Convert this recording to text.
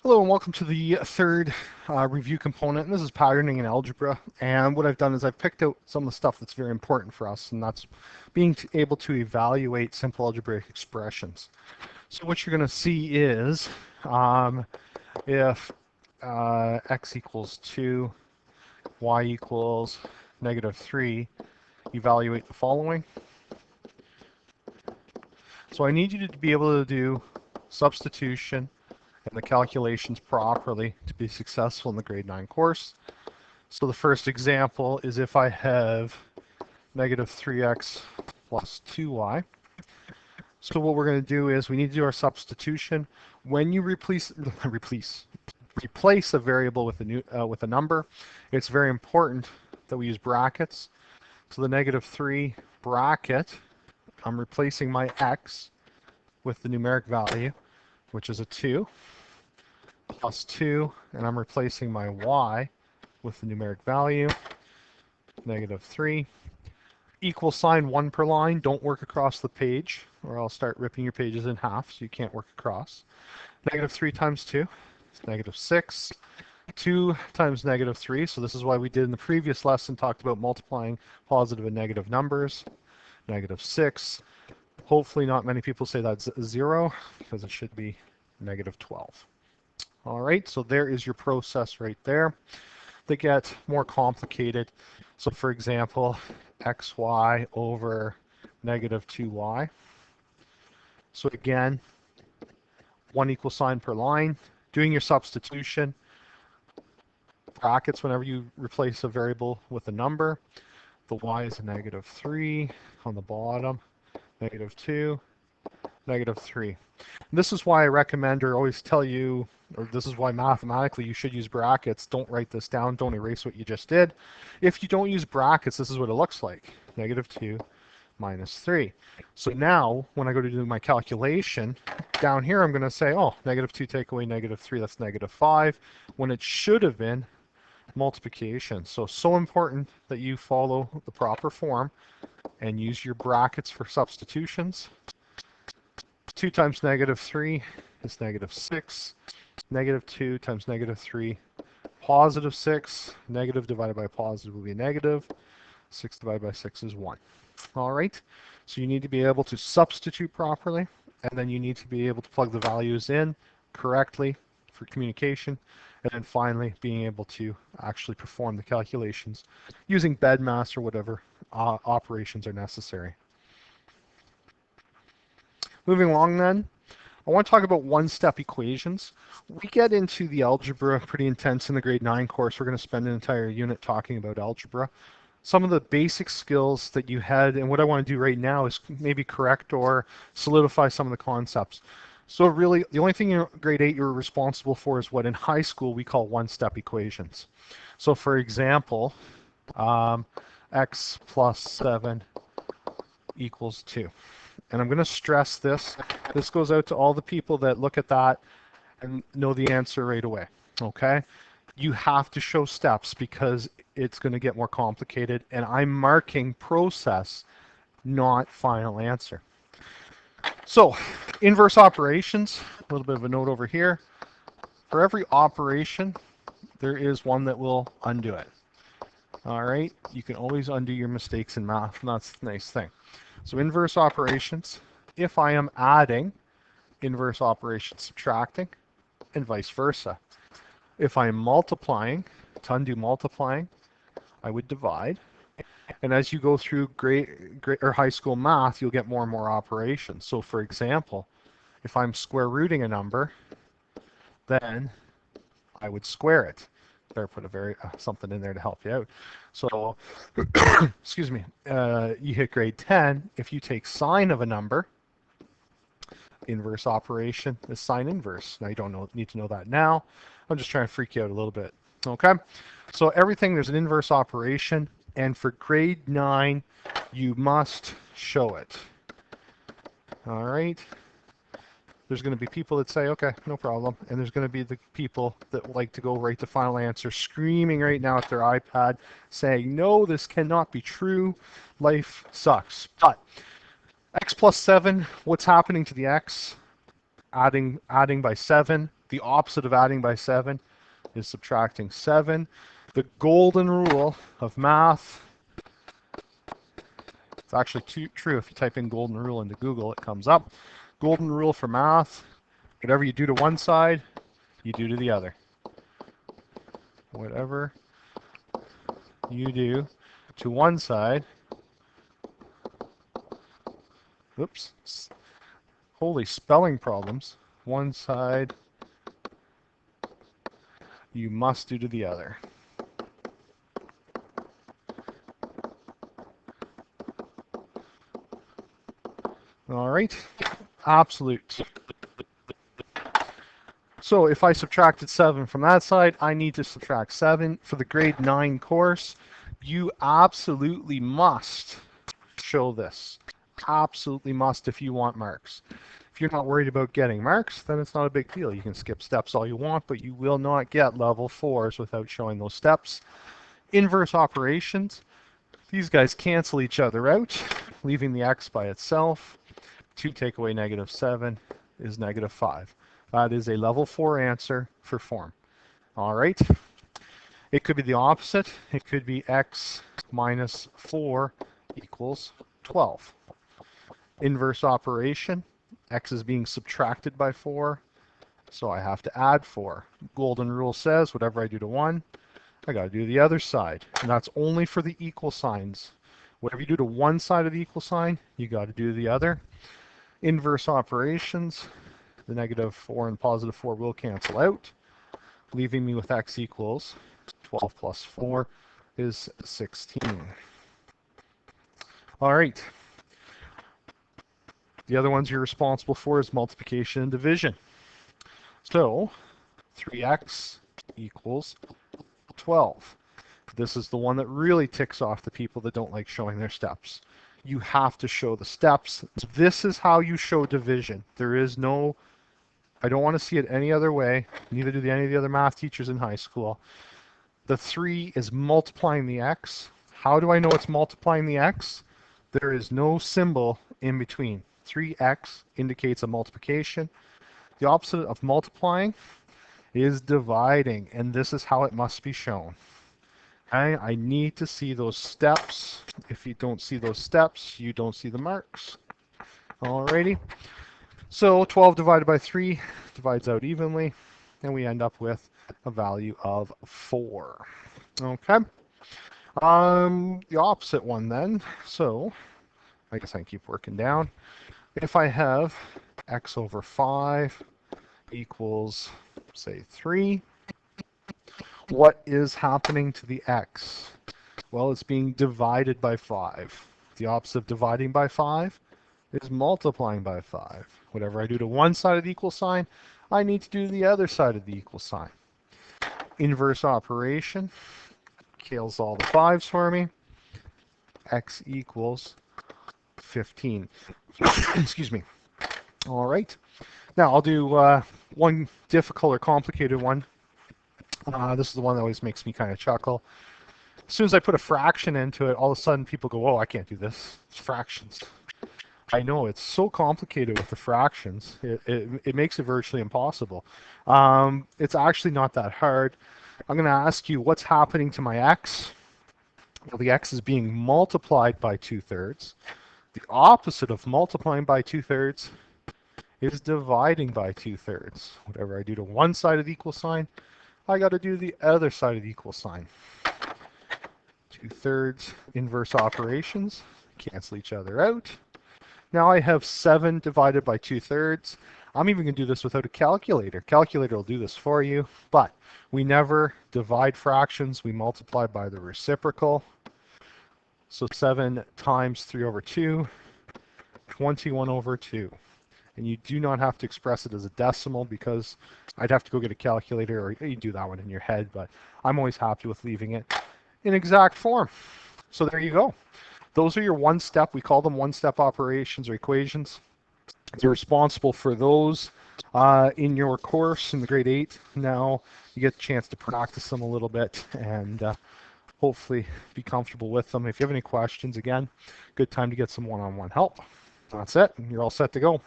Hello and welcome to the third review component, and this is patterning in algebra. And what I've done is I've picked out some of the stuff that's very important for us, and that's being able to evaluate simple algebraic expressions. So what you're going to see is if x equals 2, y equals -3, evaluate the following. So I need you to be able to do substitution and the calculations properly to be successful in the grade 9 course. So the first example is if I have -3x plus 2y. So what we're going to do is we need to do our substitution. When you replace a variable with a number, it's very important that we use brackets. So the -3 bracket, I'm replacing my x with the numeric value, which is a 2. Plus 2, and I'm replacing my y with the numeric value, -3. Equal sign 1 per line. Don't work across the page, or I'll start ripping your pages in half, so you can't work across. -3 times 2 is -6. 2 times -3, so this is why we did in the previous lesson, talked about multiplying positive and negative numbers. -6. Hopefully not many people say that's 0, because it should be -12. All right, so there is your process right there. They get more complicated. So for example, xy over -2y. So again, 1 equal sign per line. Doing your substitution. Brackets whenever you replace a variable with a number. The y is a -3 on the bottom, -2, -3. And this is why I recommend or always tell you, or this is why mathematically you should use brackets. Don't write this down. Don't erase what you just did. If you don't use brackets, this is what it looks like. -2 minus 3. So now when I go to do my calculation, down here I'm going to say, oh, -2 take away -3, that's -5, when it should have been multiplication. So important that you follow the proper form and use your brackets for substitutions. 2 times -3 is -6. -2 times -3, +6. Negative divided by positive will be a negative. 6 divided by 6 is 1. All right, so you need to be able to substitute properly, and then you need to be able to plug the values in correctly for communication, and then finally being able to actually perform the calculations using BEDMAS or whatever operations are necessary. Moving along then, I want to talk about one-step equations. We get into the algebra pretty intense in the grade 9 course. We're going to spend an entire unit talking about algebra. Some of the basic skills that you had, and what I want to do right now is maybe correct or solidify some of the concepts. So really, the only thing in grade 8 you're responsible for is what in high school we call one-step equations. So for example, x plus 7 equals 2. And I'm going to stress this. This goes out to all the people that look at that and know the answer right away. Okay? You have to show steps because it's going to get more complicated. And I'm marking process, not final answer. So, inverse operations. A little bit of a note over here. For every operation, there is one that will undo it. All right? You can always undo your mistakes in math, and that's the nice thing. So inverse operations, if I am adding, inverse operations subtracting, and vice versa. If I'm multiplying, to undo multiplying, I would divide. And as you go through grade or high school math, you'll get more and more operations. So for example, if I'm square rooting a number, then I would square it. Better put something in there to help you out. So, excuse me, you hit grade 10, if you take sine of a number, inverse operation is sine inverse. Now you don't need to know that now. I'm just trying to freak you out a little bit. Okay, so everything, there's an inverse operation, and for grade 9, you must show it. All right. There's going to be people that say, okay, no problem. And there's going to be the people that like to go right to final answer, screaming right now at their iPad, saying, no, this cannot be true. Life sucks. But x plus 7, what's happening to the x? Adding by 7. The opposite of adding by 7 is subtracting 7. The golden rule of math, it's actually true. If you type in golden rule into Google, it comes up. Golden rule for math, whatever you do to one side, you do to the other. Whatever you do to one side, oops, holy spelling problems, one side you must do to the other. All right, absolute. So if I subtracted 7 from that side, I need to subtract 7. For the grade 9 course, you absolutely must show this. Absolutely must if you want marks. If you're not worried about getting marks, then it's not a big deal. You can skip steps all you want, but you will not get level 4s without showing those steps. Inverse operations, these guys cancel each other out, leaving the x by itself. 2 take away negative 7 is negative 5. That is a level 4 answer for form. All right. It could be the opposite. It could be x minus 4 equals 12. Inverse operation. X is being subtracted by 4, so I have to add 4. Golden rule says whatever I do to one, I got to do the other side. And that's only for the equal signs. Whatever you do to one side of the equal sign, you got to do the other. Inverse operations. The negative 4 and positive 4 will cancel out, leaving me with x equals 12 plus 4 is 16. All right. The other ones you're responsible for is multiplication and division. So 3x equals 12. This is the one that really ticks off the people that don't like showing their steps. You have to show the steps. This is how you show division. There is no, I don't want to see it any other way. Neither do any of the other math teachers in high school. The 3 is multiplying the x. How do I know it's multiplying the x? There is no symbol in between. 3x indicates a multiplication. The opposite of multiplying is dividing, and this is how it must be shown. Okay? I need to see those steps. If you don't see those steps, you don't see the marks. Alrighty. So 12 divided by 3 divides out evenly, and we end up with a value of 4. Okay. The opposite one then. So I guess I can keep working down. If I have x over 5 equals, say, 3, what is happening to the x? Well, it's being divided by 5. The opposite of dividing by 5 is multiplying by 5. Whatever I do to one side of the equal sign, I need to do to the other side of the equal sign. Inverse operation kills all the 5s for me. X equals 15. Excuse me. All right. Now I'll do one difficult or complicated one. This is the one that always makes me kind of chuckle. As soon as I put a fraction into it, all of a sudden people go, "Oh, I can't do this. It's fractions." I know, it's so complicated with the fractions. It makes it virtually impossible. It's actually not that hard. I'm going to ask you, what's happening to my x? Well, the x is being multiplied by 2/3. The opposite of multiplying by 2/3 is dividing by 2/3. Whatever I do to one side of the equal sign, I got to do the other side of the equal sign. 2/3 inverse operations cancel each other out. Now I have 7 divided by 2/3. I'm even going to do this without a calculator. Calculator will do this for you, but we never divide fractions. We multiply by the reciprocal. So 7 times 3 over 2, 21 over 2. And you do not have to express it as a decimal because I'd have to go get a calculator, or you do that one in your head, but I'm always happy with leaving it in exact form. So there you go. Those are your one-step, we call them one-step operations or equations. You're responsible for those in your course in the grade 8. Now you get a chance to practice them a little bit and hopefully be comfortable with them. If you have any questions, again, good time to get some one-on-one help. That's it. You're all set to go.